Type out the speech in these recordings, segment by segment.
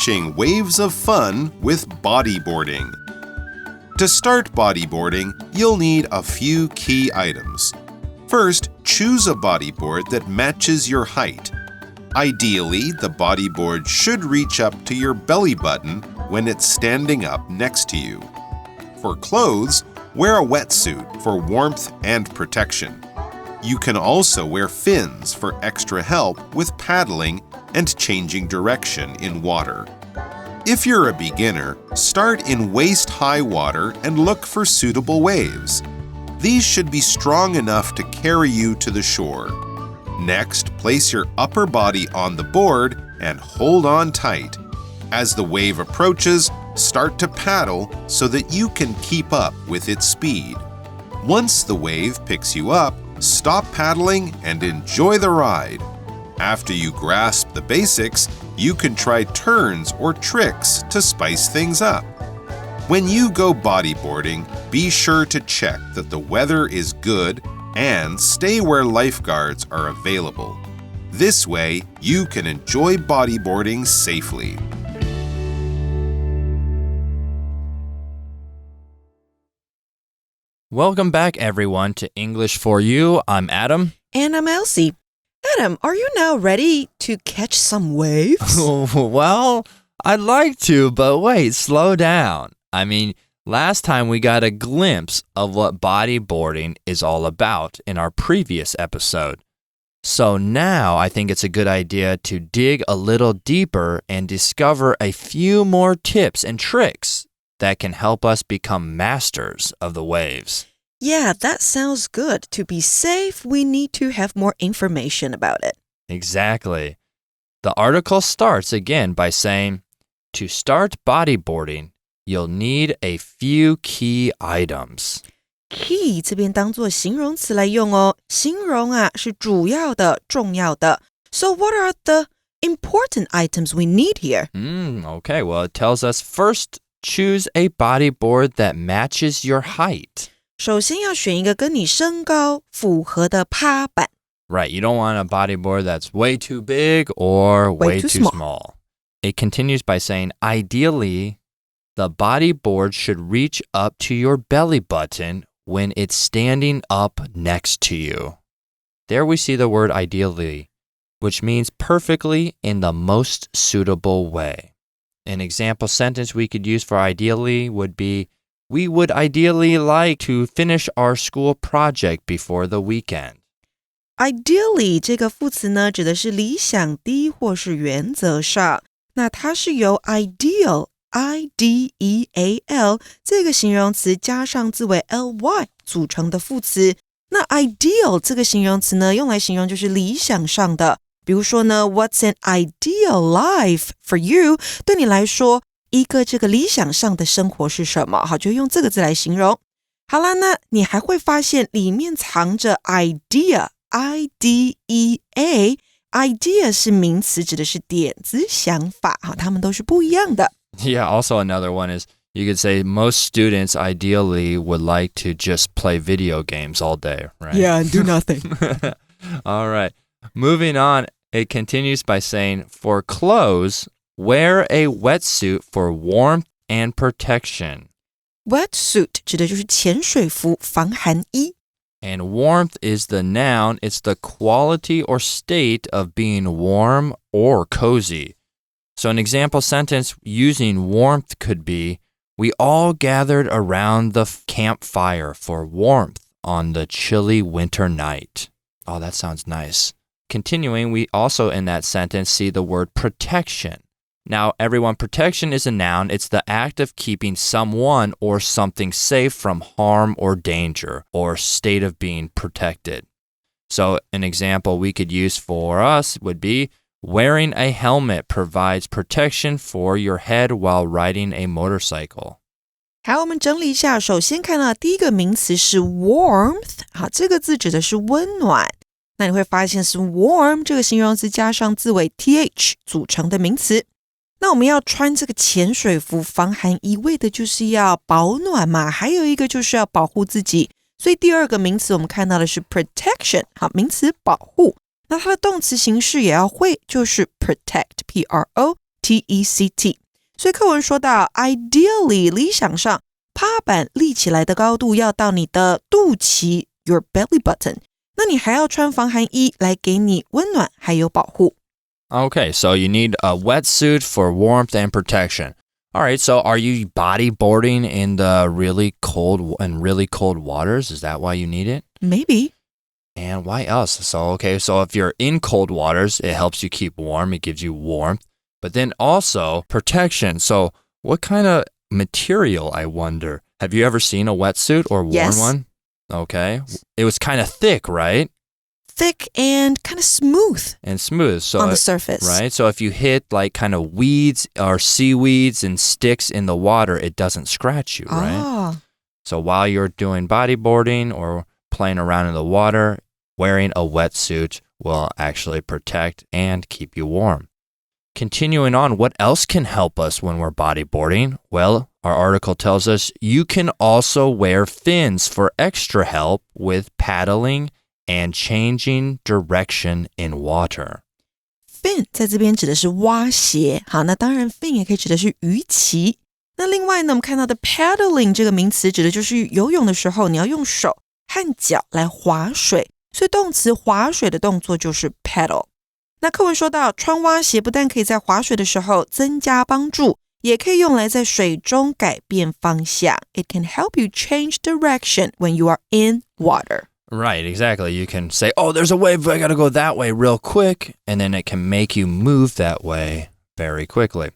catching waves of fun with bodyboarding. To start bodyboarding, you'll need a few key items. First, choose a bodyboard that matches your height. Ideally, the bodyboard should reach up to your belly button when it's standing up next to you. For clothes, wear a wetsuit for warmth and protection. You can also wear fins for extra help with paddling and changing direction in water. If you're a beginner, start in waist-high water and look for suitable waves. These should be strong enough to carry you to the shore. Next, place your upper body on the board and hold on tight. As the wave approaches, start to paddle so that you can keep up with its speed. Once the wave picks you up, stop paddling and enjoy the ride. After you grasp the basics, you can try turns or tricks to spice things up. When you go bodyboarding, be sure to check that the weather is good and stay where lifeguards are available. This way, you can enjoy bodyboarding safely. Welcome back, everyone, to English for You. I'm Adam. And I'm Elsie. Adam, are you now ready to catch some waves? Well, I'd like to, but wait, slow down. I mean, last time we got a glimpse of what bodyboarding is all about in our previous episode. So now I think it's a good idea to dig a little deeper and discover a few more tips and tricks that can help us become masters of the waves. Yeah, that sounds good. To be safe, we need to have more information about it. Exactly. The article starts again by saying, to start bodyboarding, you'll need a few key items. Key 这边当作形容词来用哦，形容啊是主要的、重要的。So what are the important items we need here? Okay, well, it tells us first, choose a bodyboard that matches your height. 首先要选一个跟你身高符合的趴板。Right, you don't want a bodyboard that's way too big or way too small. It continues by saying, ideally, the bodyboard should reach up to your belly button when it's standing up next to you. There we see the word ideally, which means perfectly in the most suitable way. An example sentence we could use for ideally would be, we would ideally like to finish our school project before the weekend. Ideally 这个副词呢，指的是理想的或是原则上。那它是由 ideal 这个形容词加上字尾 ly 组成的副词。那 ideal 这个形容词呢，用来形容就是理想上的。比如说呢 ，What's an ideal life for you？ 对你来说，一个这个理想上的生活是什么？好，就用这个字来形容。好啦，那你还会发现里面藏着 idea。idea 是名词，指的是点子、想法，好，它们都是不一样的。Yeah, also another one is you could say most students ideally would like to just play video games all day, right? Yeah, and do nothing. All right. Moving on, it continues by saying, for clothes, wear a wetsuit for warmth and protection. Wetsuit 指的就是潜水服、防寒衣。And warmth is the noun. It's the quality or state of being warm or cozy. So an example sentence using warmth could be, we all gathered around the campfire for warmth on the chilly winter night. Oh, that sounds nice. Continuing, we also in that sentence see the word protection. Now, everyone, protection is a noun. It's the act of keeping someone or something safe from harm or danger, or state of being protected. So an example we could use for us would be, wearing a helmet provides protection for your head while riding a motorcycle. 好，我们整理一下。首先看到第一个名词是 warmth， 好，这个字指的是温暖。那你会发现是 warm 这个形容词加上字尾 th 组成的名词。那我们要穿这个潜水服、防寒衣，为的就是要保暖嘛，还有一个就是要保护自己。所以第二个名词我们看到的是 protection， 好，名词保护。那它的动词形式也要会，就是 protect， P-R-O T-E-C-T。所以课文说到 ideally 理想上趴板立起来的高度要到你的肚脐 your belly button， 那你还要穿防寒衣来给你温暖还有保护。Okay, so you need a wetsuit for warmth and protection. All right, so are you bodyboarding in the really cold waters? Is that why you need it? Maybe. And why else? So if you're in cold waters, it helps you keep warm. It gives you warmth. But then also protection. So what kind of material, I wonder? Have you ever seen a wetsuit or worn one? Okay. It was kind of thick, right? Thick and kind of smooth. So on the surface. Right? So if you hit like kind of weeds or seaweeds and sticks in the water, it doesn't scratch you, right? So while you're doing bodyboarding or playing around in the water, wearing a wetsuit will actually protect and keep you warm. Continuing on, what else can help us when we're bodyboarding? Well, our article tells us you can also wear fins for extra help with paddling and changing direction in water. Fin 在这边指的是蛙鞋，好，那当然 fin 也可以指的是鱼鳍。那另外呢，我们看到的 paddling 这个名词指的就是游泳的时候，你要用手和脚来划水，所以动词划水的动作就是 paddle。那课文说到，穿蛙鞋不但可以在划水的时候增加帮助，也可以用来在水中改变方向。It can help you change direction when you are in water.Right, exactly. You can say, oh, there's a wave, I gotta go that way real quick, and then it can make you move that way very quickly.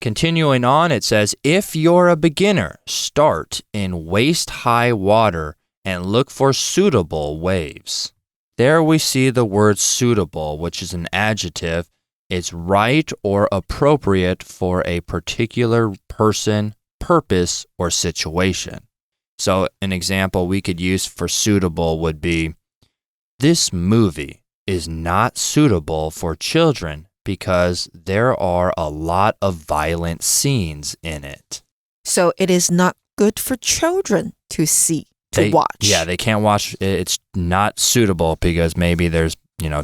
Continuing on, it says, if you're a beginner, start in waist-high water and look for suitable waves. There we see the word suitable, which is an adjective. It's right or appropriate for a particular person, purpose, or situation.So an example we could use for suitable would be, this movie is not suitable for children because there are a lot of violent scenes in it. So it is not good for children to watch. Yeah, they can't watch. It's not suitable because maybe there's,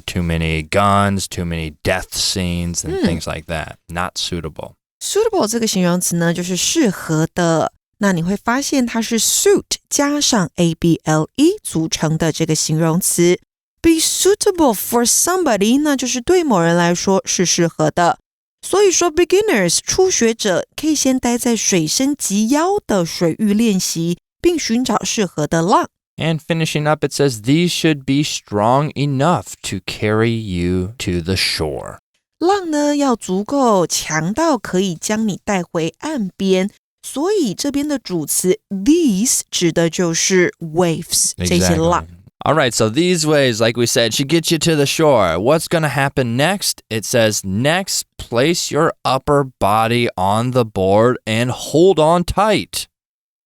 too many guns, too many death scenes and things like that. Not suitable. Suitable 这个形容词呢，就是适合的。那你会发现它是 suit 加上 able 组成的这个形容词。Be suitable for somebody 那就是对某人来说是适合的。所以说 beginners 初学者可以先待在水深及腰的水域练习，并寻找适合的浪。And finishing up, it says these should be strong enough to carry you to the shore. 浪呢要足够强到可以将你带回岸边。所以这边的主词 these 指的就是 waves 这些浪。All right, so these waves, like we said, should get you to the shore. What's going to happen next? It says, next, place your upper body on the board and hold on tight.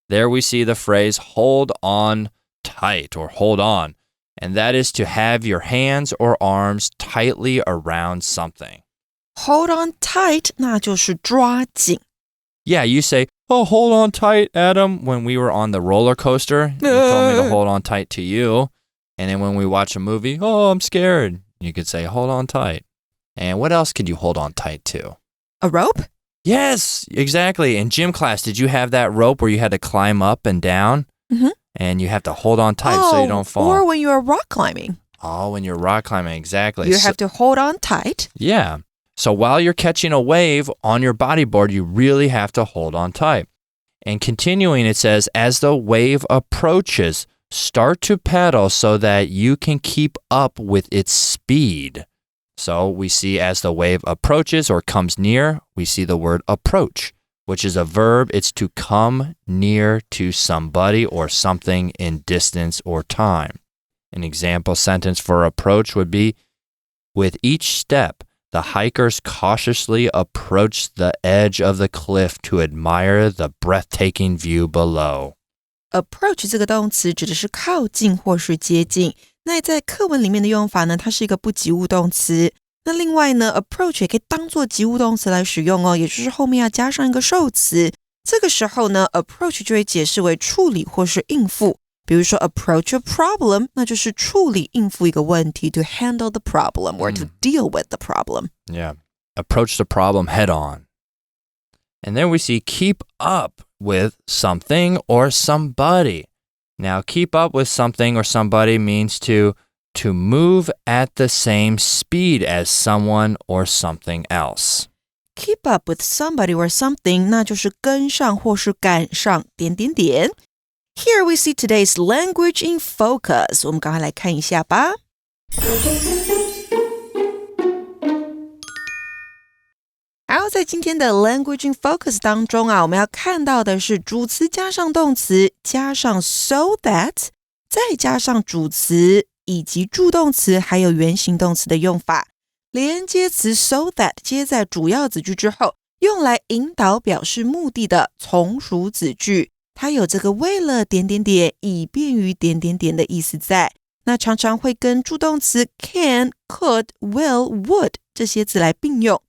There we see the phrase hold on tight or hold on. And that is to have your hands or arms tightly around something. Hold on tight, 那就是抓紧。Yeah, you say, oh, hold on tight, Adam, when we were on the roller coaster. You told me to hold on tight to you. And then when we watch a movie, oh, I'm scared. You could say, hold on tight. And what else could you hold on tight to? A rope? Yes, exactly. In gym class, did you have that rope where you had to climb up and down? Mm-hmm. And you have to hold on tight so you don't fall. Or when you're rock climbing. Oh, when you're rock climbing, exactly. You have to hold on tight. Yeah. So while you're catching a wave on your bodyboard, you really have to hold on tight. And continuing, it says, as the wave approaches, start to paddle so that you can keep up with its speed. So we see as the wave approaches or comes near, we see the word approach, which is a verb. It's to come near to somebody or something in distance or time. An example sentence for approach would be, with each step, the hikers cautiously approach the edge of the cliff to admire the breathtaking view below. Approach 这个动词指的是靠近或是接近。那在课文里面的用法呢，它是一个不及物动词。那另外呢 approach 也可以当作及物动词来使用哦，也就是后面要加上一个受词。这个时候呢 approach 就会解释为处理或是应付。比如说 approach a problem， 那就是处理应付一个问题 to handle the problem or to deal with the problem. Yeah. approach the problem head on. And then we see keep up with something or somebody. Now, keep up with something or somebody means to move at the same speed as someone or something else. Keep up with somebody or something, 那就是跟上或是赶上点点点。Here we see today's language in focus. 我们赶快来看一下吧。好，在今天的 language in focus 当中啊，我们要看到的是主词加上动词，加上 so that， 再加上主词以及助动词还有原形动词的用法。连接词 so that 接在主要子句之后，用来引导表示目的的从属子句，它有这个为了点点点以便于点点点的意思在。那常常会跟助动词 can, could, will, would 这些字来并用。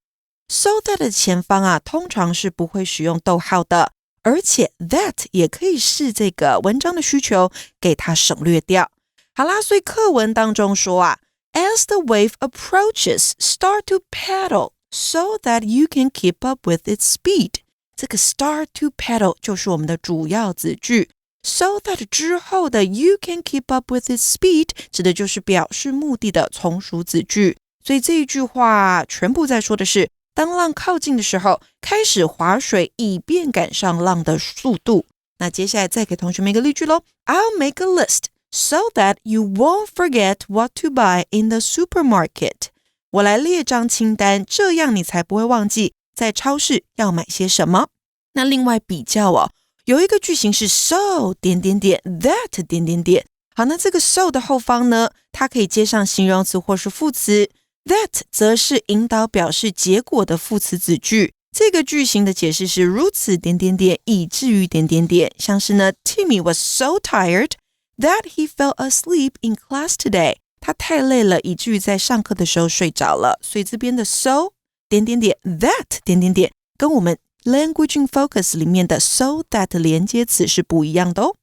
So that 的前方啊，通常是不会使用逗号的，而且 that 也可以是这个文章的需求，给它省略掉。好啦，所以课文当中说啊 ，As the wave approaches, start to paddle so that you can keep up with its speed. 这个 start to paddle 就是我们的主要子句。So that 之后的 you can keep up with its speed 指的就是表示目的的从属子句。所以这一句话全部在说的是，当浪靠近的时候，开始划水，以便赶上浪的速度。那接下来再给同学们一个例句咯。I'll make a list so that you won't forget what to buy in the supermarket. 我来列张清单，这样你才不会忘记在超市要买些什么。那另外比较哦，有一个句型是 so 点点点 that 点点点。好，那这个 so 的后方呢，它可以接上形容词或是副词。That 则是引导表示结果的副词子句。这个句型的解释是如此点点点以至于点点点，像是呢 Timmy was so tired that he fell asleep in class today. 他太累了以至于在上课的时候睡着了。所以这边的 so 点点点 that 点点点跟我们 language in focus 里面的 so that 连接词是不一样的哦。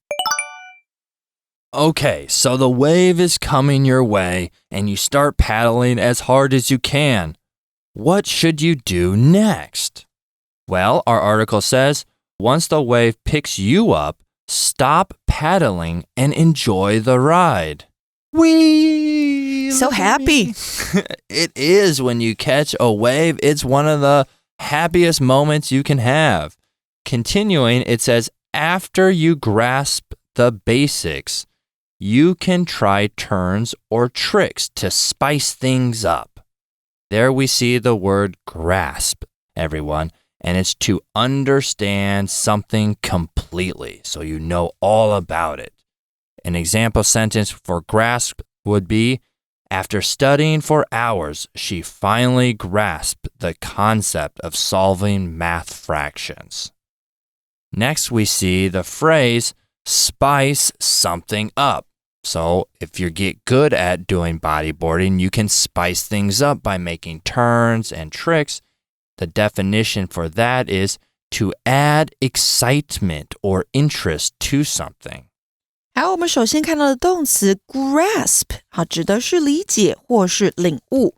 Okay, so the wave is coming your way, and you start paddling as hard as you can. What should you do next? Well, our article says, once the wave picks you up, stop paddling and enjoy the ride. Whee! So happy. It is when you catch a wave. It's one of the happiest moments you can have. Continuing, it says, after you grasp the basics, you can try turns or tricks to spice things up. There we see the word grasp, everyone, and it's to understand something completely, so you know all about it. An example sentence for grasp would be, after studying for hours, she finally grasped the concept of solving math fractions. Next, we see the phrase, spice something up. So if you get good at doing bodyboarding, you can spice things up by making turns and tricks. The definition for that is to add excitement or interest to something. 好，我们首先看到的动词 grasp 好，指的是理解或是领悟。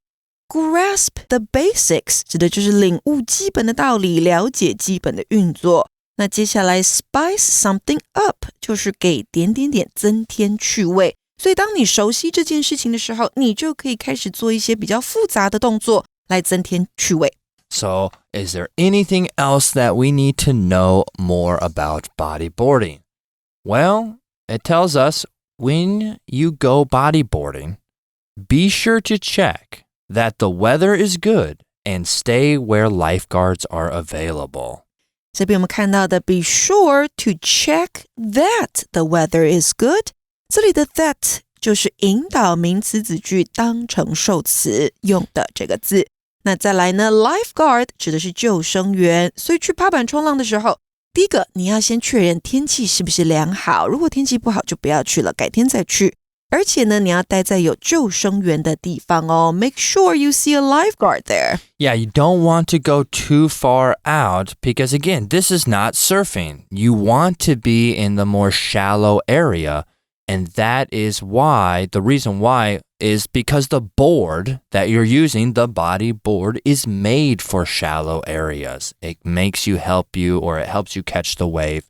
Grasp the basics 指的就是领悟基本的道理，了解基本的运作。那接下来 spice something up 就是给点点点增添趣味。所以当你熟悉这件事情的时候，你就可以开始做一些比较复杂的动作来增添趣味。So, is there anything else that we need to know more about bodyboarding? Well, it tells us when you go bodyboarding, be sure to check that the weather is good and stay where lifeguards are available. 这边我们看到的 be sure to check that the weather is good. 这里的 that 就是引导名词子句当成受词用的这个字。那再来呢 lifeguard 指的是救生员，所以去趴板冲浪的时候，第一个你要先确认天气是不是良好，如果天气不好就不要去了，改天再去。而且呢，你要待在有救生员的地方哦。Make sure you see a lifeguard there. Yeah, you don't want to go too far out because, again, this is not surfing. You want to be in the more shallow area, and that is why, the reason why is because the board that you're using, the body board, is made for shallow areas. It makes you help you, or it helps you catch the wave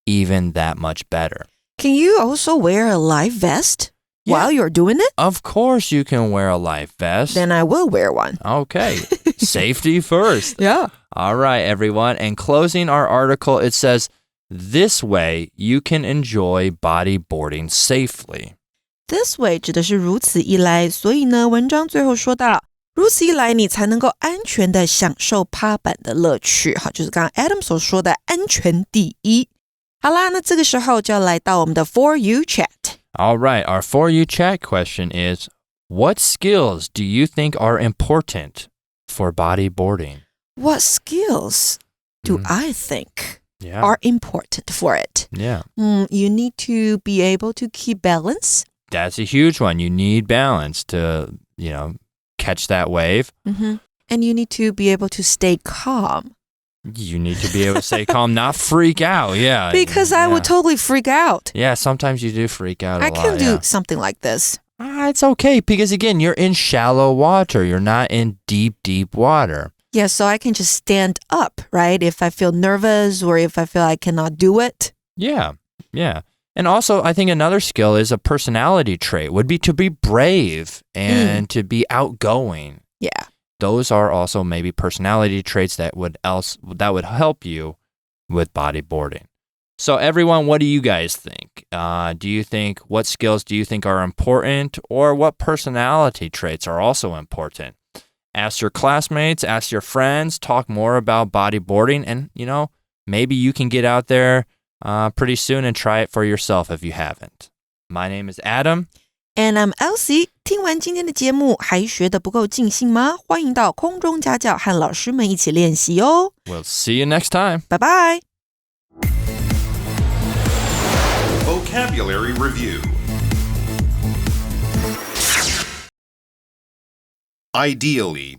even that much better. Can you also wear a life vest while you're doing it? Of course you can wear a life vest. Then I will wear one. Okay. Safety first. Yeah. All right, everyone. And closing our article, it says, this way you can enjoy bodyboarding safely. This way 指的是如此一来，所以呢，文章最后说到，如此一来，你才能够安全的享受趴板的乐趣。好，就是刚刚 Adam 所说的安全第一。好啦，那这个时候就要来到我们的 For You Chat。All right, our For You Chat question is, what skills do you think are important for bodyboarding? What skills do I think Yeah. are important for it? Yeah. You need to be able to keep balance. That's a huge one. You need balance to, catch that wave. And you need to be able to stay calm. You need to be able to stay calm, not freak out. Yeah. Because I would totally freak out. Yeah, sometimes you do freak out a lot. I can't do something like this. It's okay because, again, you're in shallow water. You're not in deep, deep water. Yeah, so I can just stand up, right? If I feel nervous or if I feel I cannot do it. Yeah. And also, I think another skill is a personality trait would be to be brave and to be outgoing. Yeah. Those are also maybe personality traits that would help you with bodyboarding. So everyone, what do you guys think? What skills do you think are important, or what personality traits are also important? Ask your classmates, ask your friends, talk more about bodyboarding, and maybe you can get out there pretty soon and try it for yourself if you haven't. My name is Adam. And I'm Elsie. 听完今天的节目，还学得不够尽兴吗？欢迎到空中家教和老师们一起练习哦。We'll see you next time. Bye bye. Vocabulary Review. Ideally.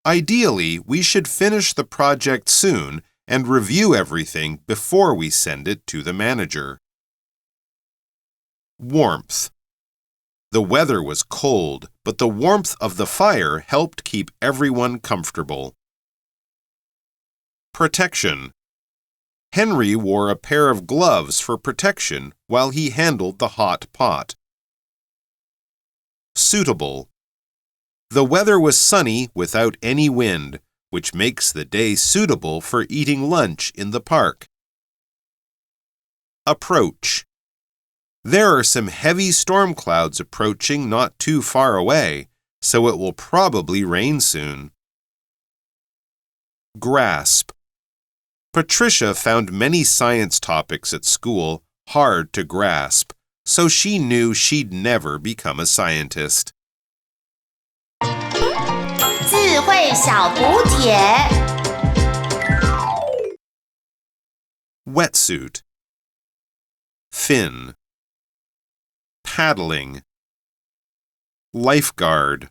Ideally, we should finish the project soon and review everything before we send it to the manager. Warmth. The weather was cold, but the warmth of the fire helped keep everyone comfortable. Protection. Henry wore a pair of gloves for protection while he handled the hot pot. Suitable. The weather was sunny without any wind, which makes the day suitable for eating lunch in the park. Approach. There are some heavy storm clouds approaching not too far away, so it will probably rain soon. Grasp. Patricia found many science topics at school hard to grasp, so she knew she'd never become a scientist. 智慧小补帖 Wetsuit. Fin. Paddling. Lifeguard.